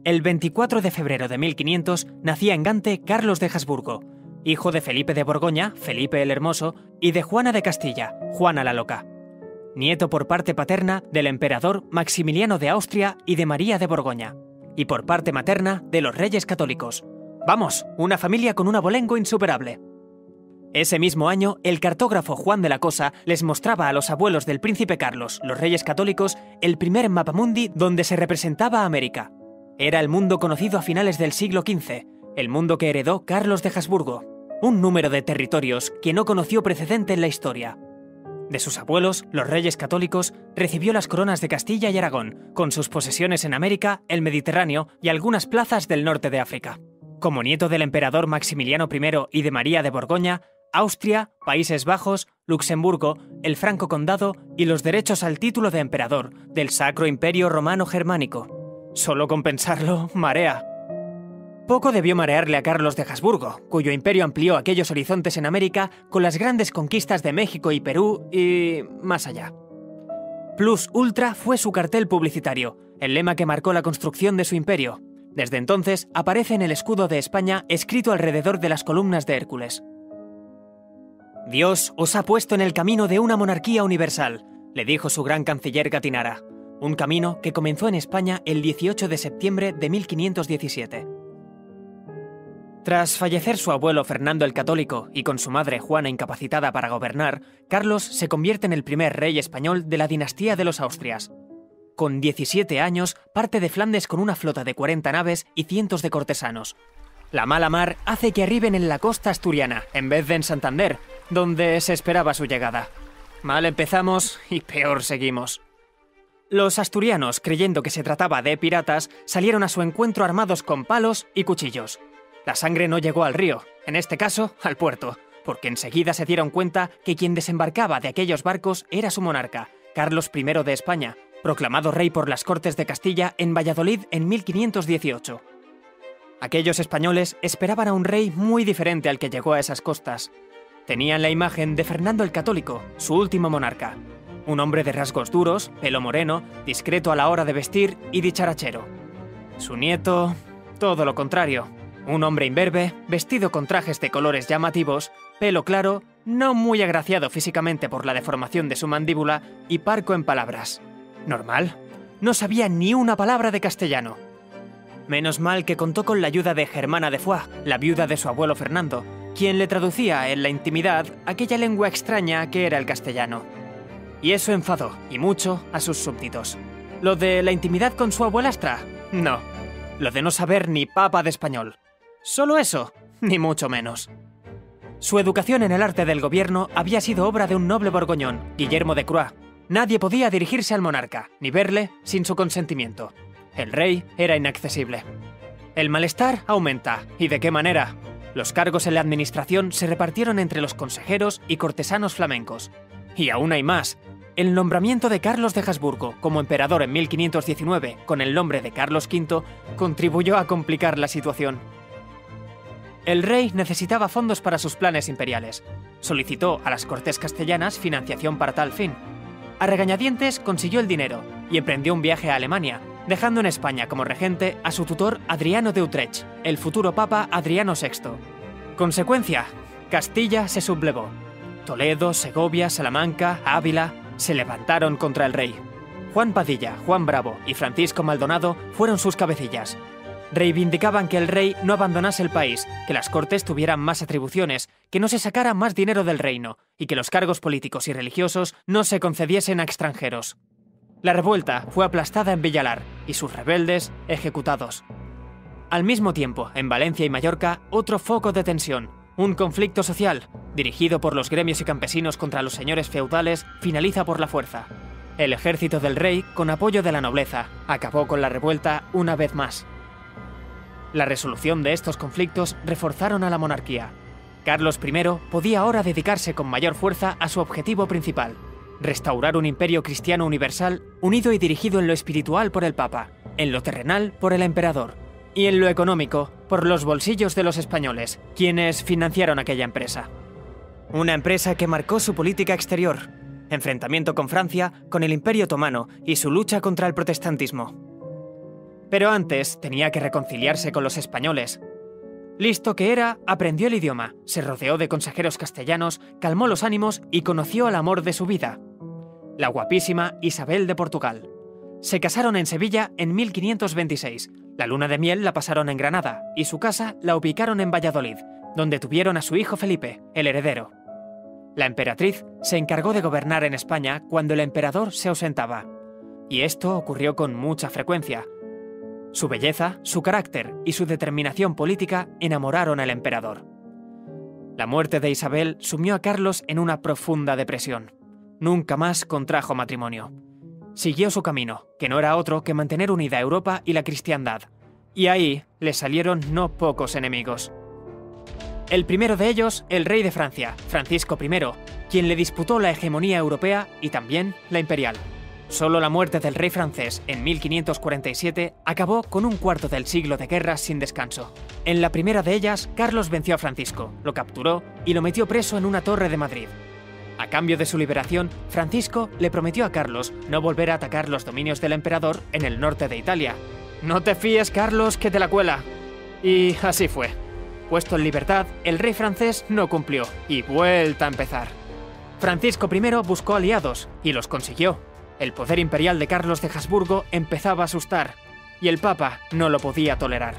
El 24 de febrero de 1500 nacía en Gante Carlos de Habsburgo, hijo de Felipe de Borgoña, Felipe el Hermoso, y de Juana de Castilla, Juana la Loca. Nieto por parte paterna del emperador Maximiliano de Austria y de María de Borgoña, y por parte materna de los reyes católicos. Vamos, una familia con un abolengo insuperable. Ese mismo año, el cartógrafo Juan de la Cosa les mostraba a los abuelos del príncipe Carlos, los reyes católicos, el primer mapamundi donde se representaba América. Era el mundo conocido a finales del siglo XV, el mundo que heredó Carlos de Habsburgo, un número de territorios que no conoció precedente en la historia. De sus abuelos, los reyes católicos, recibió las coronas de Castilla y Aragón, con sus posesiones en América, el Mediterráneo y algunas plazas del norte de África. Como nieto del emperador Maximiliano I y de María de Borgoña, Austria, Países Bajos, Luxemburgo, el Franco Condado y los derechos al título de emperador del Sacro Imperio Romano Germánico. Solo con pensarlo, marea. Poco debió marearle a Carlos de Habsburgo, cuyo imperio amplió aquellos horizontes en América con las grandes conquistas de México y Perú y más allá. Plus Ultra fue su cartel publicitario, el lema que marcó la construcción de su imperio. Desde entonces aparece en el escudo de España escrito alrededor de las columnas de Hércules. Dios os ha puesto en el camino de una monarquía universal, le dijo su gran canciller Gattinara, un camino que comenzó en España el 18 de septiembre de 1517. Tras fallecer su abuelo Fernando el Católico y con su madre Juana incapacitada para gobernar, Carlos se convierte en el primer rey español de la dinastía de los Austrias. Con 17 años, parte de Flandes con una flota de 40 naves y cientos de cortesanos. La mala mar hace que arriben en la costa asturiana, en vez de en Santander, donde se esperaba su llegada. Mal empezamos y peor seguimos. Los asturianos, creyendo que se trataba de piratas, salieron a su encuentro armados con palos y cuchillos. La sangre no llegó al río, en este caso, al puerto, porque enseguida se dieron cuenta que quien desembarcaba de aquellos barcos era su monarca, Carlos I de España, proclamado rey por las Cortes de Castilla en Valladolid en 1518. Aquellos españoles esperaban a un rey muy diferente al que llegó a esas costas. Tenían la imagen de Fernando el Católico, su último monarca. Un hombre de rasgos duros, pelo moreno, discreto a la hora de vestir y dicharachero. Su nieto, todo lo contrario. Un hombre imberbe, vestido con trajes de colores llamativos, pelo claro, no muy agraciado físicamente por la deformación de su mandíbula y parco en palabras. ¿Normal? No sabía ni una palabra de castellano. Menos mal que contó con la ayuda de Germana de Foix, la viuda de su abuelo Fernando, quien le traducía en la intimidad aquella lengua extraña que era el castellano. Y eso enfadó, y mucho, a sus súbditos. ¿Lo de la intimidad con su abuelastra? No. Lo de no saber ni papa de español. ¿Solo eso? Ni mucho menos. Su educación en el arte del gobierno había sido obra de un noble borgoñón, Guillermo de Croix. Nadie podía dirigirse al monarca, ni verle, sin su consentimiento. El rey era inaccesible. El malestar aumenta, ¿y de qué manera? Los cargos en la administración se repartieron entre los consejeros y cortesanos flamencos. Y aún hay más. El nombramiento de Carlos de Habsburgo como emperador en 1519, con el nombre de Carlos V, contribuyó a complicar la situación. El rey necesitaba fondos para sus planes imperiales. Solicitó a las Cortes castellanas financiación para tal fin. A regañadientes consiguió el dinero y emprendió un viaje a Alemania, dejando en España como regente a su tutor Adriano de Utrecht, el futuro papa Adriano VI. Consecuencia, Castilla se sublevó. Toledo, Segovia, Salamanca, Ávila se levantaron contra el rey. Juan Padilla, Juan Bravo y Francisco Maldonado fueron sus cabecillas. Reivindicaban que el rey no abandonase el país, que las Cortes tuvieran más atribuciones, que no se sacara más dinero del reino y que los cargos políticos y religiosos no se concediesen a extranjeros. La revuelta fue aplastada en Villalar y sus rebeldes ejecutados. Al mismo tiempo, en Valencia y Mallorca, otro foco de tensión, un conflicto social, dirigido por los gremios y campesinos contra los señores feudales, finaliza por la fuerza. El ejército del rey, con apoyo de la nobleza, acabó con la revuelta una vez más. La resolución de estos conflictos reforzaron a la monarquía. Carlos I podía ahora dedicarse con mayor fuerza a su objetivo principal: restaurar un imperio cristiano universal unido y dirigido en lo espiritual por el Papa, en lo terrenal por el emperador y en lo económico por los bolsillos de los españoles, quienes financiaron aquella empresa. Una empresa que marcó su política exterior. enfrentamiento con Francia, con el Imperio Otomano y su lucha contra el protestantismo. Pero antes tenía que reconciliarse con los españoles. Listo que era, aprendió el idioma, se rodeó de consejeros castellanos, calmó los ánimos y conoció al amor de su vida, la guapísima Isabel de Portugal. Se casaron en Sevilla en 1526. La luna de miel la pasaron en Granada y su casa la ubicaron en Valladolid, donde tuvieron a su hijo Felipe, el heredero. La emperatriz se encargó de gobernar en España cuando el emperador se ausentaba. Y esto ocurrió con mucha frecuencia. Su belleza, su carácter y su determinación política enamoraron al emperador. La muerte de Isabel sumió a Carlos en una profunda depresión. Nunca más contrajo matrimonio. Siguió su camino, que no era otro que mantener unida Europa y la cristiandad. Y ahí le salieron no pocos enemigos. El primero de ellos, el rey de Francia, Francisco I, quien le disputó la hegemonía europea y también la imperial. Solo la muerte del rey francés en 1547 acabó con un cuarto del siglo de guerras sin descanso. En la primera de ellas, Carlos venció a Francisco, lo capturó y lo metió preso en una torre de Madrid. A cambio de su liberación, Francisco le prometió a Carlos no volver a atacar los dominios del emperador en el norte de Italia. «No te fíes, Carlos, que te la cuela». Y así fue. Puesto en libertad, el rey francés no cumplió y vuelta a empezar. Francisco I buscó aliados y los consiguió. El poder imperial de Carlos de Habsburgo empezaba a asustar y el Papa no lo podía tolerar.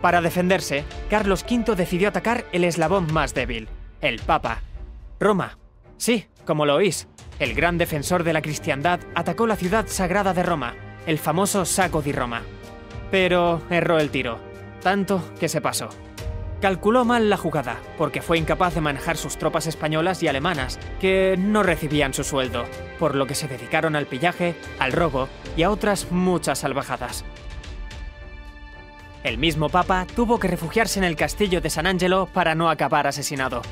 Para defenderse, Carlos V decidió atacar el eslabón más débil, el Papa. Roma. Sí, como lo oís, el gran defensor de la cristiandad atacó la ciudad sagrada de Roma, el famoso Sacco di Roma. Pero erró el tiro, tanto que se pasó. Calculó mal la jugada, porque fue incapaz de manejar sus tropas españolas y alemanas, que no recibían su sueldo, por lo que se dedicaron al pillaje, al robo y a otras muchas salvajadas. El mismo Papa tuvo que refugiarse en el castillo de San Angelo para no acabar asesinado.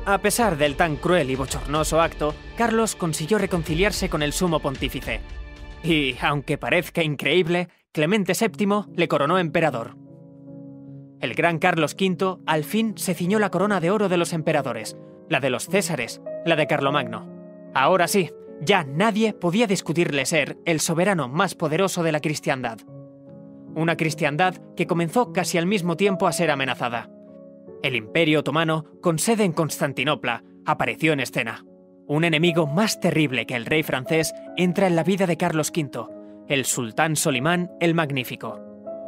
A pesar del tan cruel y bochornoso acto, Carlos consiguió reconciliarse con el sumo pontífice. Y, aunque parezca increíble, Clemente VII le coronó emperador. El gran Carlos V al fin se ciñó la corona de oro de los emperadores, la de los Césares, la de Carlomagno. Ahora sí, ya nadie podía discutirle ser el soberano más poderoso de la cristiandad. Una cristiandad que comenzó casi al mismo tiempo a ser amenazada. El Imperio Otomano, con sede en Constantinopla, apareció en escena. Un enemigo más terrible que el rey francés entra en la vida de Carlos V, el sultán Solimán el Magnífico.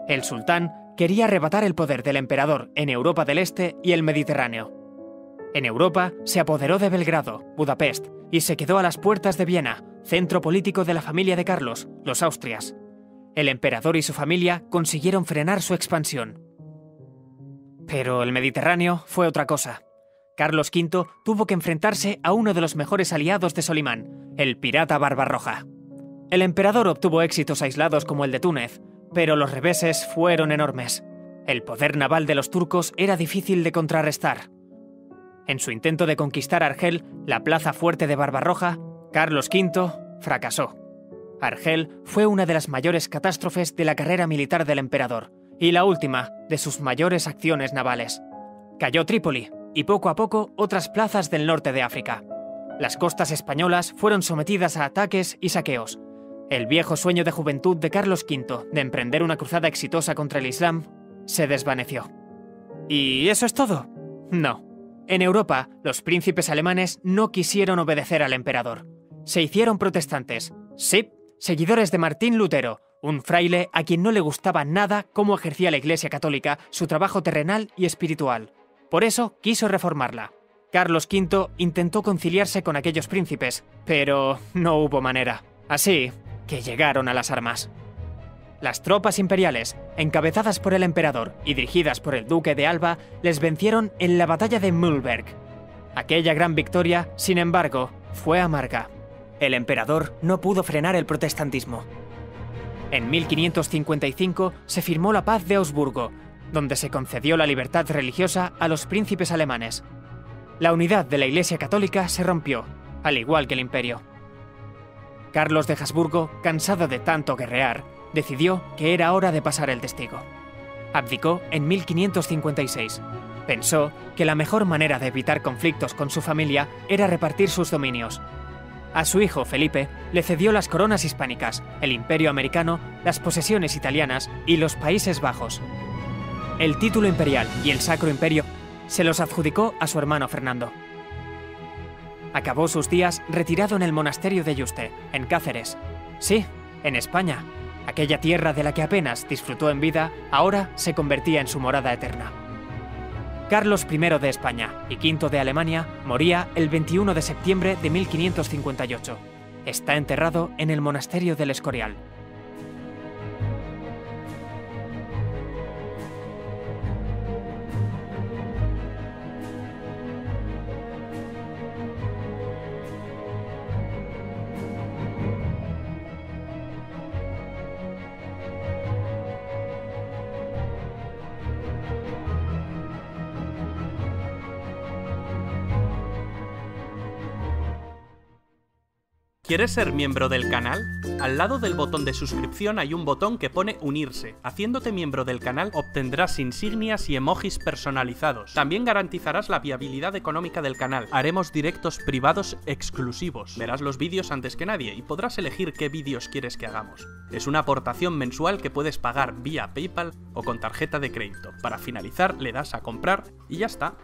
El sultán quería arrebatar el poder del emperador en Europa del Este y el Mediterráneo. En Europa se apoderó de Belgrado, Budapest, y se quedó a las puertas de Viena, centro político de la familia de Carlos, los Austrias. El emperador y su familia consiguieron frenar su expansión. Pero el Mediterráneo fue otra cosa. Carlos V tuvo que enfrentarse a uno de los mejores aliados de Solimán, el pirata Barbarroja. El emperador obtuvo éxitos aislados como el de Túnez, pero los reveses fueron enormes. El poder naval de los turcos era difícil de contrarrestar. En su intento de conquistar Argel, la plaza fuerte de Barbarroja, Carlos V fracasó. Argel fue una de las mayores catástrofes de la carrera militar del emperador y la última de sus mayores acciones navales. Cayó Trípoli y poco a poco otras plazas del norte de África. Las costas españolas fueron sometidas a ataques y saqueos. El viejo sueño de juventud de Carlos V de emprender una cruzada exitosa contra el Islam se desvaneció. ¿Y eso es todo? No. En Europa, los príncipes alemanes no quisieron obedecer al emperador. Se hicieron protestantes. Sí, seguidores de Martín Lutero, un fraile a quien no le gustaba nada cómo ejercía la Iglesia Católica su trabajo terrenal y espiritual. Por eso quiso reformarla. Carlos V intentó conciliarse con aquellos príncipes, pero no hubo manera. Así que llegaron a las armas. Las tropas imperiales, encabezadas por el emperador y dirigidas por el duque de Alba, les vencieron en la batalla de Mühlberg. Aquella gran victoria, sin embargo, fue amarga. El emperador no pudo frenar el protestantismo. En 1555 se firmó la Paz de Augsburgo, donde se concedió la libertad religiosa a los príncipes alemanes. La unidad de la Iglesia Católica se rompió, al igual que el imperio. Carlos de Habsburgo, cansado de tanto guerrear, decidió que era hora de pasar el testigo. Abdicó en 1556. Pensó que la mejor manera de evitar conflictos con su familia era repartir sus dominios. A su hijo, Felipe, le cedió las coronas hispánicas, el Imperio americano, las posesiones italianas y los Países Bajos. El título imperial y el Sacro Imperio se los adjudicó a su hermano Fernando. Acabó sus días retirado en el monasterio de Yuste, en Cáceres. Sí, en España. Aquella tierra de la que apenas disfrutó en vida, ahora se convertía en su morada eterna. Carlos I de España y V de Alemania moría el 21 de septiembre de 1558. Está enterrado en el monasterio del Escorial. ¿Quieres ser miembro del canal? Al lado del botón de suscripción hay un botón que pone unirse. Haciéndote miembro del canal obtendrás insignias y emojis personalizados. También garantizarás la viabilidad económica del canal. Haremos directos privados exclusivos. Verás los vídeos antes que nadie y podrás elegir qué vídeos quieres que hagamos. Es una aportación mensual que puedes pagar vía PayPal o con tarjeta de crédito. Para finalizar le das a comprar y ya está.